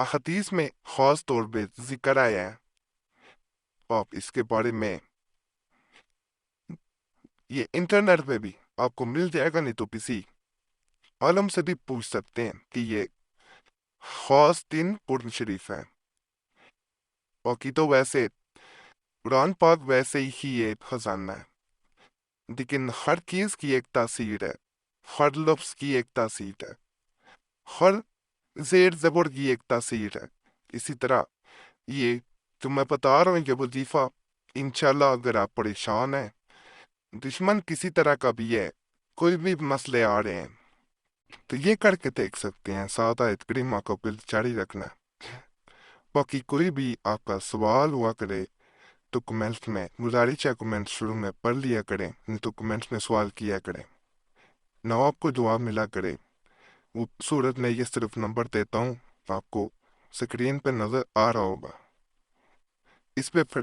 احادیث میں خاص طور پہ ذکر آیا ہے، آپ اس کے بارے میں یہ انٹرنیٹ پہ بھی آپ کو مل جائے گا، نہیں تو کسی عالم سے بھی پوچھ سکتے ہیں کہ یہ خاص دن قرآن شریف ہے۔ باقی تو ویسے قرآن پاک ویسے ہی ایک خزانہ ہے، لیکن ہر چیز کی ایک تاثیر ہے، ہر لفظ کی ایک تاثیر ہے، ہر زیر زبر کی ایک تاثیر ہے۔ اسی طرح یہ جو میں بتا رہا ہوں یہ وظیفہ، انشاءاللہ اگر آپ پریشان ہیں، دشمن کسی طرح کا بھی ہے، کوئی بھی مسئلے آ رہے ہیں، تو یہ کر کے دیکھ سکتے ہیں، سادہ کریمہ کو پھر جاری رکھنا۔ باقی کوئی بھی آپ کا سوال ہوا کرے تو کمنٹس میں گزارش ہے، کمنٹ شروع میں پڑھ لیا کریں، نہیں تو کمنٹس میں سوال کیا کریں، نہ آپ کو جواب ملا کرے۔ وہ صورت میں یہ صرف نمبر دیتا ہوں، آپ کو سکرین پہ نظر آ رہا ہوگا، اس پہ پھر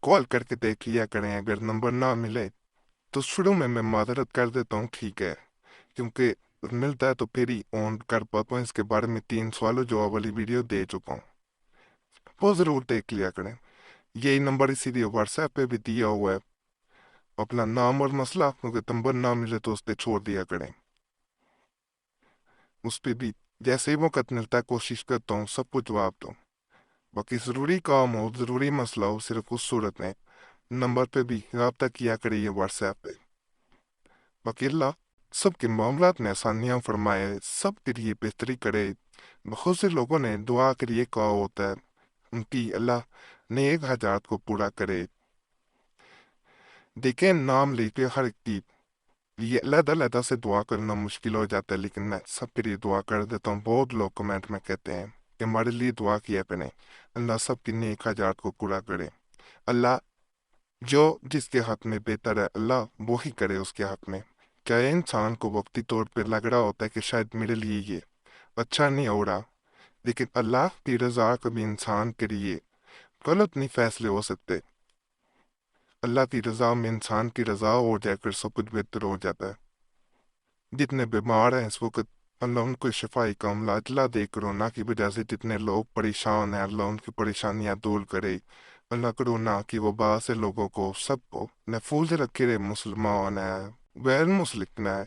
کال کر کے دیکھ لیا کریں۔ اگر نمبر نہ ملے تو شروع میں معذرت کر دیتا ہوں، ٹھیک ہے، کیونکہ ملتا ہے تو پھر ہی آن کر پاتا ہوں۔ اس کے بارے میں 3 سوال و جواب والی ویڈیو دے چکا ہوں، وہ ضرور دیکھ لیا کریں۔ یہی نمبر اسی لیے واٹس ایپ پہ بھی دیا ہوا ہے، اپنا نام اور مسئلہ، کیونکہ نمبر نہ ملے تو اس پہ چھوڑ دیا کریں، اس پہ بھی جیسے ہی وقت ملتا ہے کوشش کرتا ہوں سب کو جواب دوں۔ باقی ضروری کام ہو، ضروری مسئلہ ہو، صرف اس صورت میں نمبر پہ بھی رابطہ کیا کریے، واٹس ایپ پہ۔ باقی اللہ سب کے معاملات میں آسانیاں فرمائے، سب کے لیے بہتری کرے۔ بہت سے لوگوں نے دعا کے لیے کہا ہوتا ہے، ان کی اللہ نیک حاجات کو پورا کرے۔ دیکھیں نام لے کے ہر ایک کی یہ علیحدہ علیحدہ سے دعا کرنا مشکل ہو جاتا ہے، لیکن میں سب کے لیے دعا کر دیتا ہوں۔ بہت لوگ کمنٹ میں کہتے ہیں کہ ہمارے لیے دعا کیا کریں، اللہ سب کی نیک حاجات کو پورا کرے۔ اللہ جو جس کے حق میں بہتر ہے اللہ وہی کرے اس کے حق میں۔ چاہے انسان کو وقتی طور پہ لگ رہا ہوتا ہے کہ شاید میرے لیے یہ اچھا نہیں ہو رہا، لیکن اللہ کی رضا کبھی انسان کے لیے غلط نہیں فیصلے ہو سکتے۔ اللہ کی رضا میں انسان کی رضا ہو جائے پھر سب کچھ بہتر ہو جاتا ہے۔ جتنے بیمار ہیں اس وقت اللہ ان کو شفائی کاملہ اجلا دے کرونا کی وجہ سے، جتنے لوگ پریشان ہیں اللہ ان کی پریشانیاں دور کرے۔ اللہ کرونا کی وبا سے لوگوں کو سب کو محفوظ رکھے رہے، مسلمان ہیں، غیر مسلم ہیں،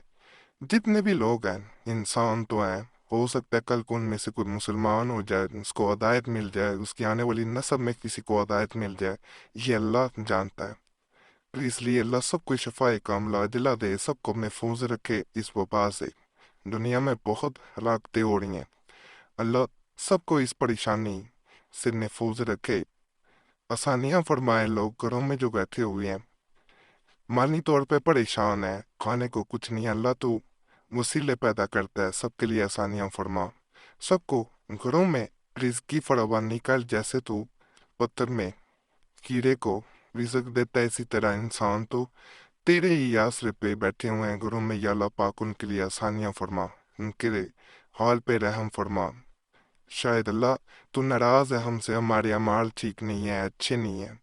جتنے بھی لوگ ہیں، انسان تو ہیں، ہو سکتا ہے کل کو ان میں سے کوئی مسلمان ہو جائے، اس کو ہدایت مل جائے، اس کی آنے والی نسب میں کسی کو ہدایت مل جائے، یہ اللہ جانتا ہے۔ اس لیے اللہ سب کو شفاء کاملہ دلا دے، سب کو محفوظ رکھے اس وبا سے۔ دنیا میں بہت ہلاکتیں ہو رہی ہیں، اللہ سب کو اس پریشانی سے محفوظ رکھے، آسانیاں فرمائے۔ لوگ گھروں میں جو بیٹھے ہوئے ہیں مالی طور پہ پریشان ہیں، کھانے کو کچھ نہیں، اللہ تو وسیلے پیدا کرتا ہے، سب کے لیے آسانیاں فرما، سب کو گھروں میں رزق کی فراوانی کر، جیسے تو پتھر میں کیڑے کو رزق دیتا ہے، اسی طرح انسان تو تیرے ہی آسرے پہ بیٹھے ہوئے ہیں گھروں میں، یا اللہ پاک ان کے لیے آسانیاں فرما، ان کے حال پہ رحم فرما۔ شاید اللہ تو ناراض ہے ہم سے، ہمارے اعمال ٹھیک نہیں ہیں، اچھے نہیں ہیں،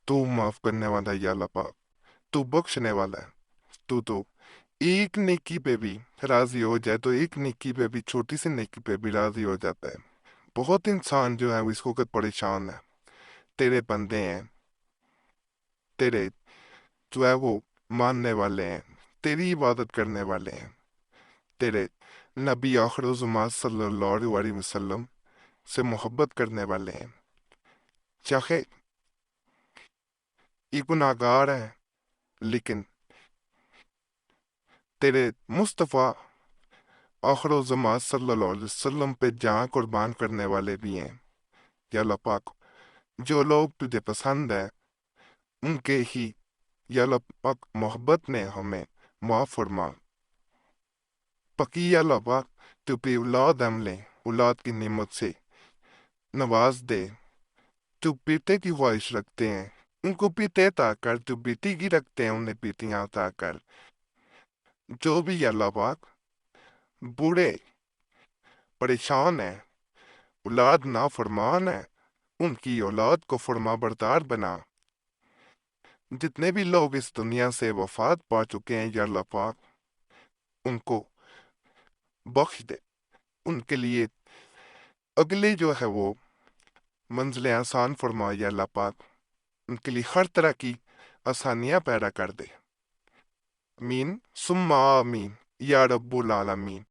تو معاف کرنے والا ہے یا اللہ پاک، تو بخشنے والا ہے، تو ایک نیکی پہ بھی راضی ہو جائے تو ایک نیکی پہ بھی، چھوٹی سی نیکی پہ بھی راضی ہو جاتا ہے۔ بہت انسان جو ہے وہ اس وقت پریشان ہے، تیرے بندے ہیں، تیرے جو ہے وہ ماننے والے ہیں، تیری عبادت کرنے والے ہیں، تیرے نبی آخر الزمان صلی اللہ علیہ وسلم سے محبت کرنے والے ہیں، چاہے یہ گناہگار ہیں لیکن تیرے مصطفیٰ آخر الزمان صلی اللہ علیہ وسلم پہ جان قربان کرنے والے بھی ہیں۔ یا اللہ پاک جو لوگ تجھے پسند ہیں ان کے ہی یا اللہ پاک محبت نے ہمیں معاف فرما۔ پکی یا اللہ پاک تو بھی اولاد ہم لیں، اولاد کی نعمت سے نواز دے، جو بیٹے کی خواہش رکھتے ہیں ان کو بیٹے عطا کر، جو بیٹی کی رکھتے ہیں انہیں بیٹیاں عطا کر۔ جو بھی یا اللہ پاک بوڑھے پریشان ہیں، اولاد نافرمان ہیں، ان کی اولاد کو فرما بردار بنا۔ جتنے بھی لوگ اس دنیا سے وفات پا چکے ہیں یا اللہ پاک ان کو بخش دے، ان کے لیے اگلے جو ہے وہ منزلیں آسان فرمائے یا اللہ پاک، ان کے لیے ہر طرح کی آسانیاں پیدا کر دے۔ آمین ثم آمین یا رب العالمین۔